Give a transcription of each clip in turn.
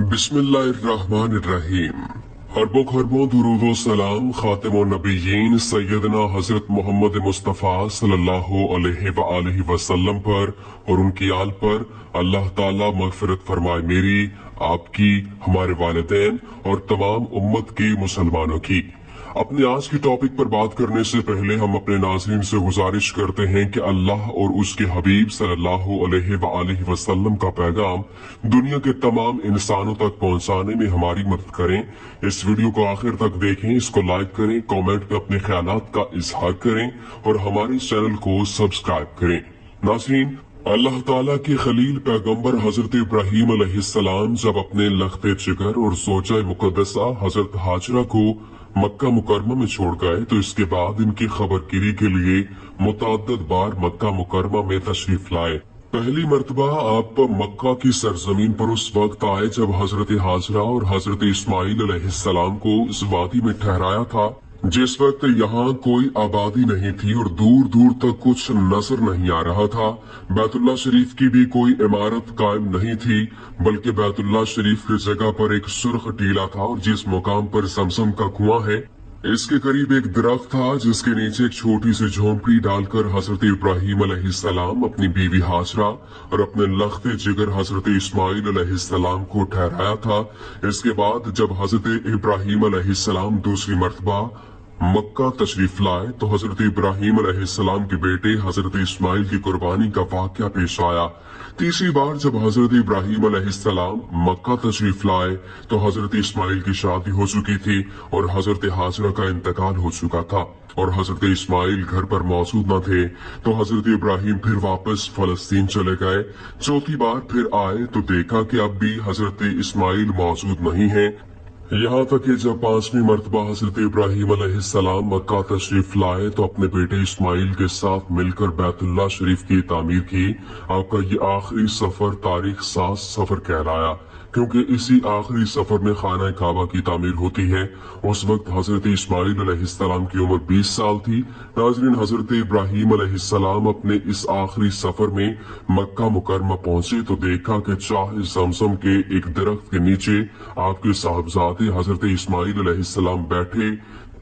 बिस्मिल्लाहिर्रहमानिर्रहीम। अरबों खरबों दुरूदो सलाम खातिमुन नबिय्यीन सैयदना हजरत मोहम्मद मुस्तफ़ा सल्लल्लाहु अलैहि वआलिहि वसल्लम पर और उनकी आल पर अल्लाह ताला मग़फ़िरत फरमाए मेरी, आपकी, हमारे वालिदैन और तमाम उम्मत के मुसलमानों की। अपने आज की टॉपिक पर बात करने से पहले हम अपने नाज़रीन से गुजारिश करते हैं कि अल्लाह और उसके हबीब सल्लल्लाहु अलैहि वआलिहि वसल्लम का पैगाम दुनिया के तमाम इंसानों तक पहुंचाने में हमारी मदद करें। इस वीडियो को आखिर तक देखें, इसको लाइक करें, कमेंट में अपने ख्यालात का इजहार करें और हमारे चैनल को सब्सक्राइब करें। नाज़रीन, अल्लाह ताला के खलील पैगंबर हजरत इब्राहीम अलैहिस्सलाम जब अपने लख्ते जिगर और ज़ौजा मुक़द्दसा हजरत हाजरा को मक्का मुकरमा में छोड़ गए तो इसके बाद इनकी खबरगिरी के लिए मुतअद्दिद बार मक्का मुकरमा में तशरीफ लाए। पहली मर्तबा आप मक्का की सरजमीन पर उस वक्त आए जब हजरत हाजरा और हजरत इस्माइल अलैहिस्सलाम को इस वादी में ठहराया था, जिस वक्त यहाँ कोई आबादी नहीं थी और दूर दूर तक कुछ नजर नहीं आ रहा था। बैतुल्लाह शरीफ की भी कोई इमारत कायम नहीं थी, बल्कि बैतुल्लाह शरीफ की जगह पर एक सुर्ख टीला था और जिस मुकाम पर समसम का कुआं है, इसके करीब एक दरख्त था जिसके नीचे एक छोटी सी झोंपड़ी डालकर हजरत इब्राहीम अलैहिस्सलाम अपनी बीवी हाजरा और अपने लख्ते जिगर हजरत इस्माइल अलैहिस्सलाम को ठहराया था। इसके बाद जब हजरत इब्राहीम अलैहिस्सलाम दूसरी मर्तबा मक्का तशरीफ लाए तो हजरत इब्राहीम अलैहिस्सलाम के बेटे हजरत इस्माइल की कुर्बानी का वाकया पेश आया। तीसरी बार जब हजरत इब्राहीम अलैहिस्सलाम मक्का तशरीफ लाए तो हजरत इस्माइल की शादी हो चुकी थी और हजरत हाजरा का इंतकाल हो चुका था और हजरत इस्माइल घर पर मौजूद न थे, तो हजरत इब्राहीम फिर वापस फलस्तीन चले गए। चौथी बार फिर आए तो देखा कि अब भी हजरत इस्माइल मौजूद नहीं है। यहाँ तक कि जब पांचवी मर्तबा हजरत इब्राहीम अलैहिस्सलाम मक्का तशरीफ लाए तो अपने बेटे इस्माइल के साथ मिलकर बैतुल्लाह शरीफ की तामीर की। आपका ये आखिरी सफर तारीख साज सफर कहलाया, क्योंकि इसी आखिरी सफर में खाना काबा की तामीर होती है। उस वक्त हजरत इस्माइल अलैहिस्सलाम की उम्र 20 साल थी। नाज़रीन, हजरत इब्राहीम अलैहिस्सलाम अपने इस आखिरी सफर में मक्का मुकरमा पहुंचे तो देखा कि चाहे ज़मज़म के एक दरख्त के नीचे आपके साहबजादे हजरत इस्माइल अलैहिस्सलाम बैठे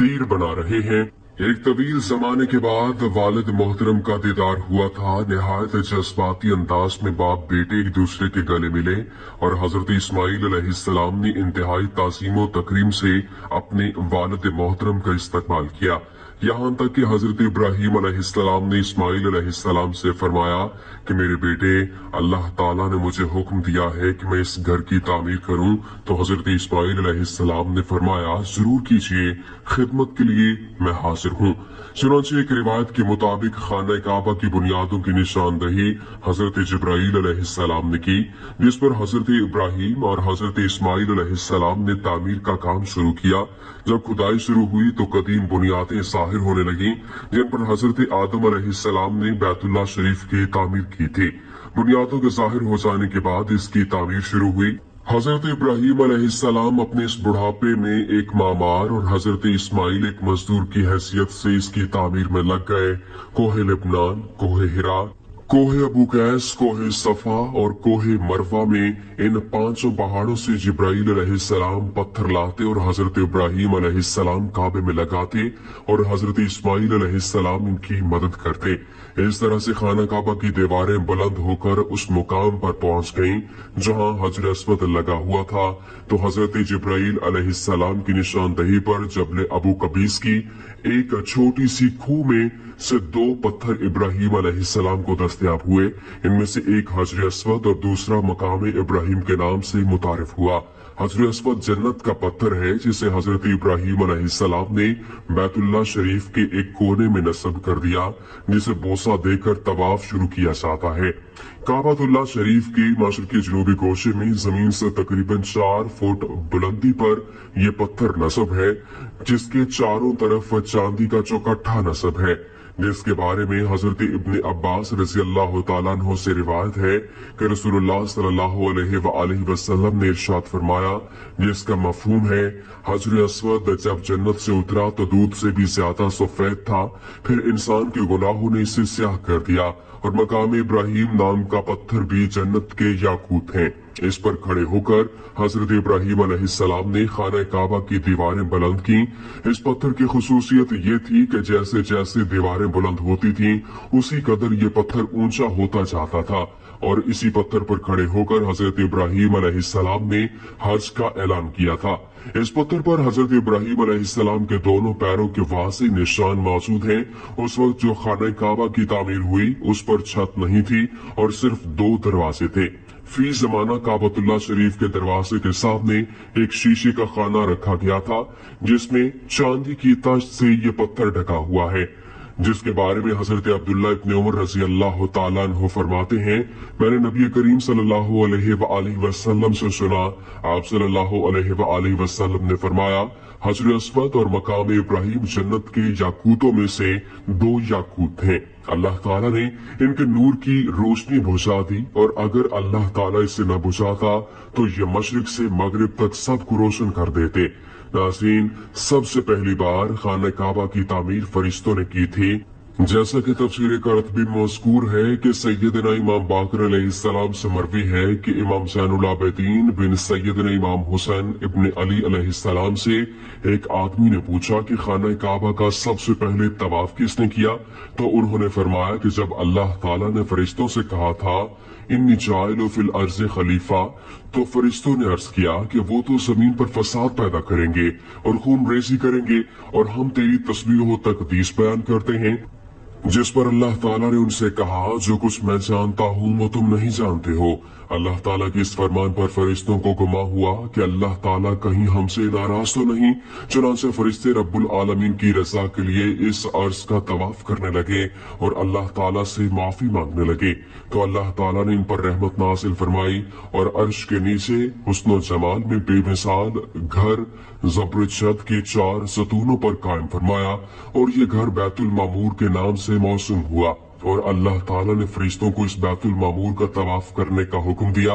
तीर बना रहे हैं। एक तवील जमाने के बाद वालिद मोहतरम का दीदार हुआ था। निहायत जज्बाती अंदाज में बाप बेटे एक दूसरे के गले मिले और हजरत इस्माइल अलैहिस्सलाम ने इंतहाई ताज़ीम व तकरीम से अपने वालिद मोहतरम का इस्तकबाल किया। यहाँ तक कि हजरत इब्राहीम अलैहिस्सलाम ने इस्माइल अलैहिस्सलाम से फरमाया कि मेरे बेटे, अल्लाह ताला ने मुझे हुक्म दिया है कि मैं इस घर की तामीर करूं। तो हजरत इस्माइल अलैहिस्सलाम ने फरमाया, जरूर कीजिए, खिदमत के लिए मैं हाजिर हूँ। चुनांचे एक रिवायत के मुताबिक खाना काबा की बुनियादों की निशानदही हजरत जिब्राईल अलैहिस्सलाम ने की, जिस पर हजरत इब्राहीम और हजरत इस्माइल अलैहिस्सलाम ने तामीर का काम शुरू किया। जब खुदाई शुरू हुई तो कदीम बुनियादें जाहिर होने लगी, जिन पर हजरत आदम अलैहिस्सलाम ने बैतुल्लाह शरीफ की तामीर की थी। बुनियादों के जाहिर हो जाने के बाद इसकी तामीर शुरू हुई। हजरत इब्राहीम अलैहिस्सलाम अपने इस बुढ़ापे में एक मामार और हजरत इस्माइल एक मजदूर की हैसियत से इसकी तामीर में लग गए। कोहे लिबनान, कोहे हिरा, कोहे अबू कैस, कोहे सफा और कोहे मरवा में इन पांचों पहाड़ों से जिब्राईल अलैहिस्सलाम पत्थर लाते और हजरत इब्राहीम अलैहिस्सलाम काबे में लगाते और हजरत इस्माइल अलैहिस्सलाम इनकी मदद करते। इस तरह से खाना काबा की दीवारें बुलंद होकर उस मुकाम पर पहुंच गईं जहां हजर अस्वद लगा हुआ था। तो हजरत जिब्राईल अलैहिस्सलाम की निशानदही पर जबल अबू कबीस की एक छोटी सी खूह में से दो पत्थर इब्राहीम अलैहिस्सलाम को दस्तयाब हुए। इनमें से एक हजर अस्वद और दूसरा मकाम इब्राहीम के नाम से मुतारिफ हुआ। हजर अस्वद जन्नत का पत्थर है जिसे हजरत इब्राहीम अलैहिस्सलाम ने बैतुल्लाह शरीफ के एक कोने में नस्ब कर दिया, जिसे बोसा देकर तवाफ शुरू किया जाता है। काबातुल्लाह शरीफ के मशरकी जनूबी गोशे में जमीन से तकरीबन 4 फुट बुलंदी पर यह पत्थर नस्ब है, जिसके चारों तरफ चांदी का चौकट्टा नस्ब है, जिसके बारे में हजरत इब्ने अब्बास रज़ी अल्लाह तआला अन्हु से रिवायत है कि रसूलुल्लाह सल्लल्लाहु अलैहि वसल्लम ने इरशाद फरमाया, जिसका मफहूम है हजर अस्वद जब जन्नत से उतरा तो दूध से भी ज्यादा सफेद था, फिर इंसान के गुनाहों ने इसे स्याह कर दिया और मकाम इब्राहीम नाम का पत्थर भी जन्नत के याकूत हैं। इस पर खड़े होकर हजरत इब्राहिम अलैहिस्सलाम ने खाना काबा की दीवारें बुलंद की। इस पत्थर की खुसूसियत ये थी कि जैसे जैसे दीवारें बुलंद होती थीं, उसी कदर ये पत्थर ऊंचा होता जाता था और इसी पत्थर पर खड़े होकर हजरत इब्राहिम अलैहिस्सलाम ने हज का ऐलान किया था। इस पत्थर पर हजरत इब्राहिम अलैहिस्सलाम के दोनों पैरों के वासे निशान मौजूद हैं। उस वक्त जो खाना काबा की तामीर हुई उस पर छत नहीं थी और सिर्फ 2 दरवाजे थे। फी जमाना काबतुल्लाह शरीफ के दरवाजे के सामने एक शीशे का खाना रखा गया था जिसमें चांदी की तश्त से ये पत्थर ढका हुआ है, जिसके बारे में हजरत अब्दुल्ला इब्न उमर रजी अल्लाह तआला अन्हु फरमाते हैं, मैंने नबी करीम सल्लल्लाहु अलैहि वसल्लम से सुना, आप सल्लल्लाहु अलैहि वसल्लम ने फरमाया, हजर अस्वद और मकाम इब्राहिम जन्नत के याकूतों में से 2 याकूत हैं। अल्लाह ताला ने इनके नूर की रोशनी बुझा दी और अगर अल्लाह ताला इसे न बुझाता तो ये मशरिक से मगरिब तक सबको रोशन कर देते। नाज़रीन, सबसे पहली बार खाना काबा की तामीर फरिश्तों ने की थी। जैसा कि तफसीर करतबी में मज़कूर है कि सैयदना इमाम बाकर अलैहिस्सलाम से मरवी है कि इमाम ज़ैनुल आबिदीन बिन सैयदना इमाम हुसैन इब्न अली अलैहिस्सलाम से एक आदमी ने पूछा कि खाना काबा का सबसे पहले तवाफ किसने किया, तो उन्होंने फरमाया कि जब अल्लाह ताला ने फरिश्तों से कहा था इन्नी जाइलु फिल अर्ज़ खलीफा, तो फरिश्तों ने अर्ज किया कि वो तो जमीन पर फसाद पैदा करेंगे और खून रेजी करेंगे और हम तेरी तस्बीह तकदीस बयान करते हैं। जिस पर अल्लाह ताला ने उनसे कहा, जो कुछ मैं जानता हूँ वो तुम नहीं जानते हो। अल्लाह ताला के इस फरमान पर फरिश्तों को गुमा हुआ कि अल्लाह ताला कहीं हमसे नाराज तो नहीं। चुनांचे फरिश्ते रब्बुल आलमीन की रजा के लिए इस अर्ज का तवाफ करने लगे और अल्लाह ताला से माफी मांगने लगे, तो अल्लाह ताला ने इन पर रहमत नाजिल फरमाई और अर्श के नीचे हुस्न व जमाल में बेमिसाल घर जबरदस्त के 4 सतूनों पर कायम फरमाया और ये घर बैतुल मामूर के नाम से मौसूम हुआ और अल्लाह ताला ने फरिश्तों को इस बैतुल मामूर का तवाफ करने का हुक्म दिया।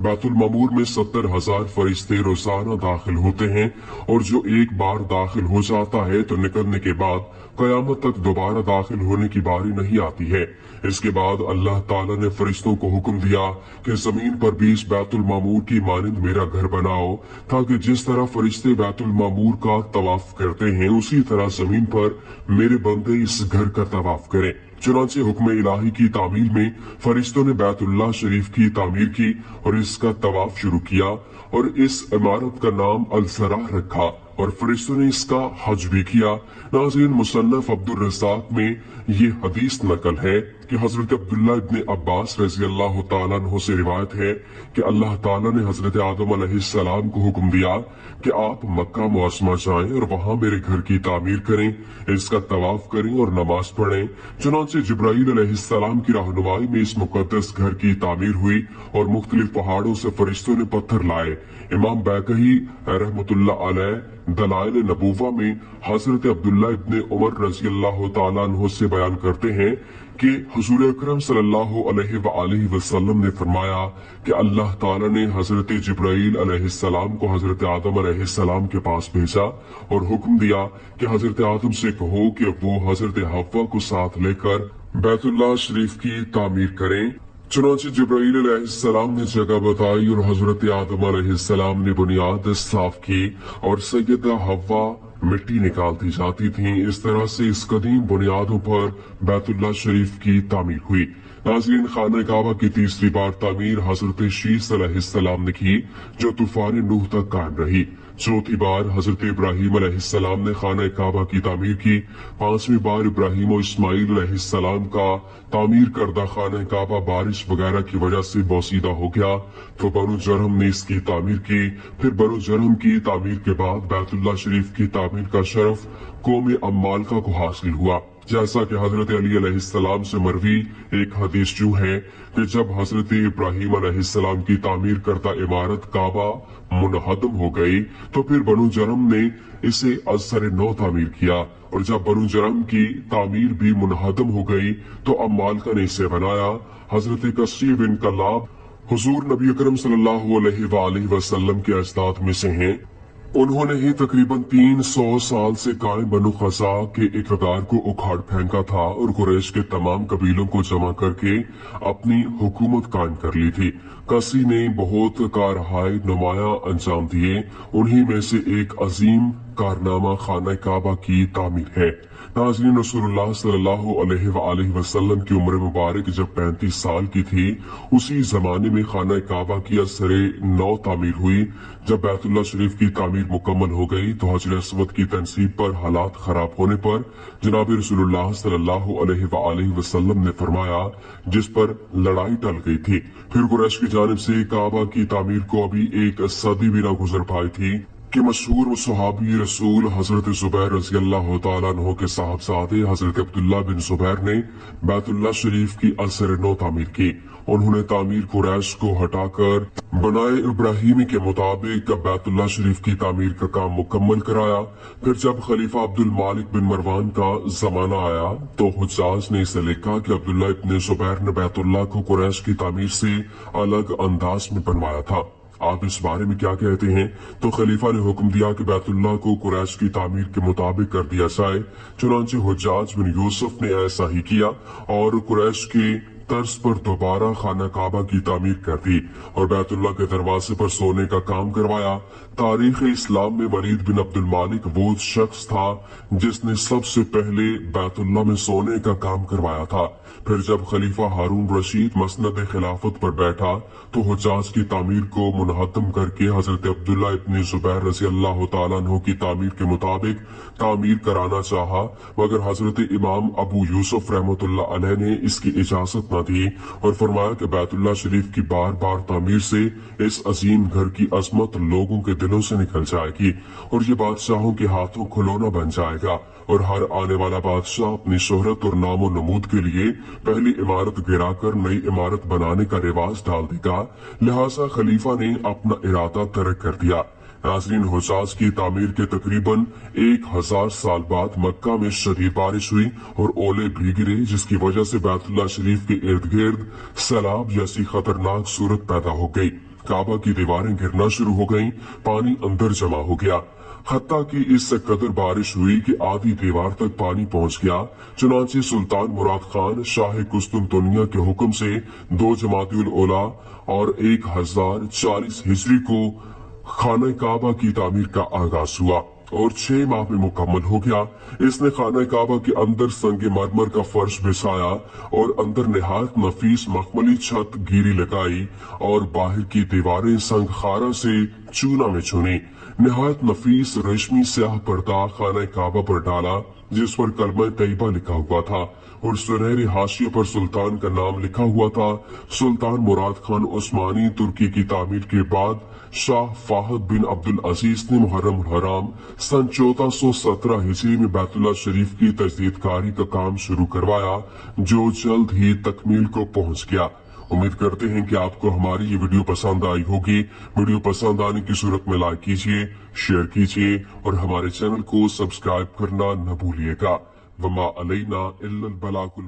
बैतुल मामूर में 70,000 फरिश्ते रोजाना दाखिल होते हैं और जो एक बार दाखिल हो जाता है तो निकलने के बाद कयामत तक दोबारा दाखिल होने की बारी नहीं आती है। इसके बाद अल्लाह ताला ने फरिश्तों को हुक्म दिया कि जमीन पर भी इस बैतुल मामूर की मानिंद मेरा घर बनाओ, ताकि जिस तरह फरिश्ते बैतुल मामूर का तवाफ करते हैं उसी तरह जमीन पर मेरे बंदे इस घर का तवाफ करें। चुनांचे हुक्म इलाही की तामीर में फरिश्तों ने बैतुल्लाह शरीफ की तामीर की और इसका तवाफ शुरू किया और इस इमारत का नाम अल-सराह रखा और फरिश्तों ने इसका हज भी किया। नाज़रीन, मुसन्नफ अब्दुल रज़्ज़ाक में ये हदीस नकल है कि हजरत अब्दुल्ला इब्न अब्बास रज़ी अल्लाह तआला अन्हु से रिवायत है कि अल्लाह ताला ने हजरत आदम अलैहिस्सलाम को हुक्म दिया कि आप मक्का मुअज़्ज़मा जाएं और वहां मेरे घर की तामीर करें, इसका तवाफ करें और नमाज पढ़ें। चुनांचे जिब्राईल अलैहिस्सलाम की रहनुमाई में इस मुकद्दस घर की तामीर हुई और मुख्तलिफ पहाड़ों से फरिश्तों ने पत्थर लाए। इमाम बैकही रहमतुल्लाह अलैह दलाइल नबूवा में हजरत अब्दुल्ला इब्न उमर रज़ी अल्लाह तआला अन्हु से बयान करते हैं कि हुजूर अकरम सल्लल्लाहु अलैहि वसल्लम ने फरमाया कि अल्लाह ताला ने हजरत जिब्राईल अलैहिस्सलाम को हजरत आदम अलैहिस्सलाम के पास भेजा और हुक्म दिया कि हजरत आदम से कहो कि वो हजरत हव्वा को साथ लेकर बैतुल्लाह शरीफ की तामीर करें। चुनांचे जिब्राईल अलैहिस्सलाम ने जगह बताई और हजरत आदम अलैहिस्सलाम ने बुनियाद साफ की और सैयदा हव्वा मिट्टी निकालती जाती थी। इस तरह से इस कदीम बुनियादों पर बैतुल्लाह शरीफ की तामीर हुई। नाज़रीन, खाना काबा की तीसरी बार तामीर हजरत शीस अलैहिस्सलाम ने की जो तूफान नूह तक कायम रही। चौथी बार हजरत इब्राहिम अलैहिस्सलाम ने खाना काबा की तामीर की। 5वीं बार इब्राहिम और इस्माइल अलैहिस्सलाम का तामीर करदा खाना काबा बारिश वगैरह की वजह से बोसीदा हो गया तो बनु जरहम ने इसकी तामीर की। फिर बनु जरहम की तामीर के बाद बैतुल्लाह शरीफ की तामीर का शरफ कौम अम्मालका को हासिल हुआ। जैसा कि हजरत अली अलैहिस्सलाम से मरवी एक हदीस जो है कि जब हजरत इब्राहिम अलैहिस्सलाम की तामीर करता इमारत काबा मुनहदम हो गई तो फिर बनु जरम ने इसे असर नौ तामीर किया और जब बनु जरम की तामीर भी मुनहदम हो गई तो अम्मालका ने इसे बनाया। हजरत कस्सी बिन कलाब हुजूर नबी अकरम सल्लल्लाहु अलैहि वसल्लम के अजदाद में से हैं। उन्होंने ही तकरीबन 300 साल से कायम बनु खज़ा के इक़्तिदार को उखाड़ फेंका था और कुरैश के तमाम कबीलों को जमा करके अपनी हुकूमत कायम कर ली थी। कसी ने बहुत कारहाय नुमाया अंजाम दिए। उन्हीं में से एक अजीम कारनामा खाना काबा की तामीर है। नाज़रीन, रसूलुल्लाह सल्लल्लाहु अलैहि वसल्लम की उम्र मुबारक जब 35 साल की थी, उसी जमाने में खाना काबा की असरे नौ तामीर हुई। जब बैतुल्लाह शरीफ की तामीर मुकम्मल हो गई तो हजर अस्वद की तनसीब पर हालात खराब होने पर जनाब रसूलुल्लाह सल्लल्लाहु अलैहि वसल्लम ने फरमाया, जिस पर लड़ाई टल गई थी। फिर कुरैश की जानिब से काबा की तामीर को अभी एक सदी भी न गुजर पाई थी कि मशहूर सहाबी रसूल हजरत जुबैर रज़ी अल्लाह तआला अन्हु के साहबजादे हजरत अब्दुल्ला बिन जुबैर ने बैतुल्लाह शरीफ की असर नौ तामीर की। उन्होंने तामीर कुरैश को हटाकर बनाए इब्राहिमी के मुताबिक बैतुल्लाह शरीफ की तामीर का काम मुकम्मल कराया। फिर जब खलीफा अब्दुल मालिक बिन मरवान का जमाना आया तो हुज्जाज ने इसे लिखा कि अब्दुल्ला इब्न जुबैर ने बैतुल्लाह को कुरैश की तामीर से अलग अंदाज में बनवाया था। आप इस बारे में क्या कहते हैं? तो खलीफा ने हुक्म दिया कि बैतुल्लाह को कुरैश की तामीर के मुताबिक कर दिया जाए। चुनांचे हुज्जाज बिन यूसुफ ने ऐसा ही किया और कुरैश के तर्ज पर दोबारा खाना काबा की तामीर कर दी और बैतुल्लाह के दरवाजे पर सोने का काम करवाया। तारीख इस्लाम में वलीद बिन अब्दुल मालिक वो शख्स था जिसने सबसे पहले बैतुल्लाह में सोने का काम करवाया था। फिर जब खलीफा हारून रशीद मसनद खिलाफत पर बैठा तो हुज्जाज की तामीर को मुनहतम करके हजरत अब्दुल्ला इब्न जुबैर रज़ी अल्लाह तआला अन्हु की तामीर के मुताबिक तामीर कराना चाहा, मगर हजरत इमाम अबू यूसुफ रहमतुल्लाह अलैह ने इसकी इजाजत न दी और फरमाया कि बैतुल्लाह शरीफ की बार बार तामीर से इस अजीम घर की अजमत लोगों के दिलों से निकल जाएगी और ये बादशाहों के हाथों खिलौना बन जाएगा और हर आने वाला बादशाह अपनी शोहरत और नामो नमूद के लिए पहली इमारत गिराकर नई इमारत बनाने का रिवाज डाल देगा। लिहाजा खलीफा ने अपना इरादा तर्क कर दिया। नाज़रीन, हुज्जाज की तामीर के तकरीबन 1000 साल बाद मक्का में शदीद बारिश हुई और ओले भी गिरे, जिसकी वजह से बैतुल्लाह शरीफ के इर्द गिर्द सैलाब जैसी खतरनाक सूरत पैदा हो गई। काबा की दीवारें गिरना शुरू हो गईं, पानी अंदर जमा हो गया। हत्ता कि इससे कदर बारिश हुई कि आधी दीवार तक पानी पहुंच गया। चुनांचे सुल्तान मुराद खान शाह कुस्तुनतुनिया के हुक्म से 2 जमातियुल ओला और 1040 हिजरी को खाना काबा की तामीर का आगाज हुआ और 6 माह में मुकम्मल हो गया। इसने खाना काबा के अंदर संगे मरमर का फर्श बिछाया और अंदर निहायत नफीस मखमली छत गिरी लगाई और बाहर की दीवारें संग खारा से चूना में चुनी। निहायत नफीस रेशमी स्याह पर्दा खाना काबा पर डाला जिस पर कलमा तैयबा लिखा हुआ था और सुनहरे हाशिए पर सुल्तान का नाम लिखा हुआ था। सुल्तान मुराद खान उस्मानी तुर्की की तामीर के बाद शाह फाहद बिन अब्दुल अजीज ने मुहर्रम हराम सन 1417 हिजरी में बैतुल्लाह शरीफ की तजदीदकारी का काम शुरू करवाया, जो जल्द ही तकमील को पहुंच गया। उम्मीद करते हैं कि आपको हमारी ये वीडियो पसंद आई होगी। वीडियो पसंद आने की सूरत में लाइक कीजिए, शेयर कीजिए और हमारे चैनल को सब्सक्राइब करना न भूलिएगा। वमा अलैना इल्लल बलागुल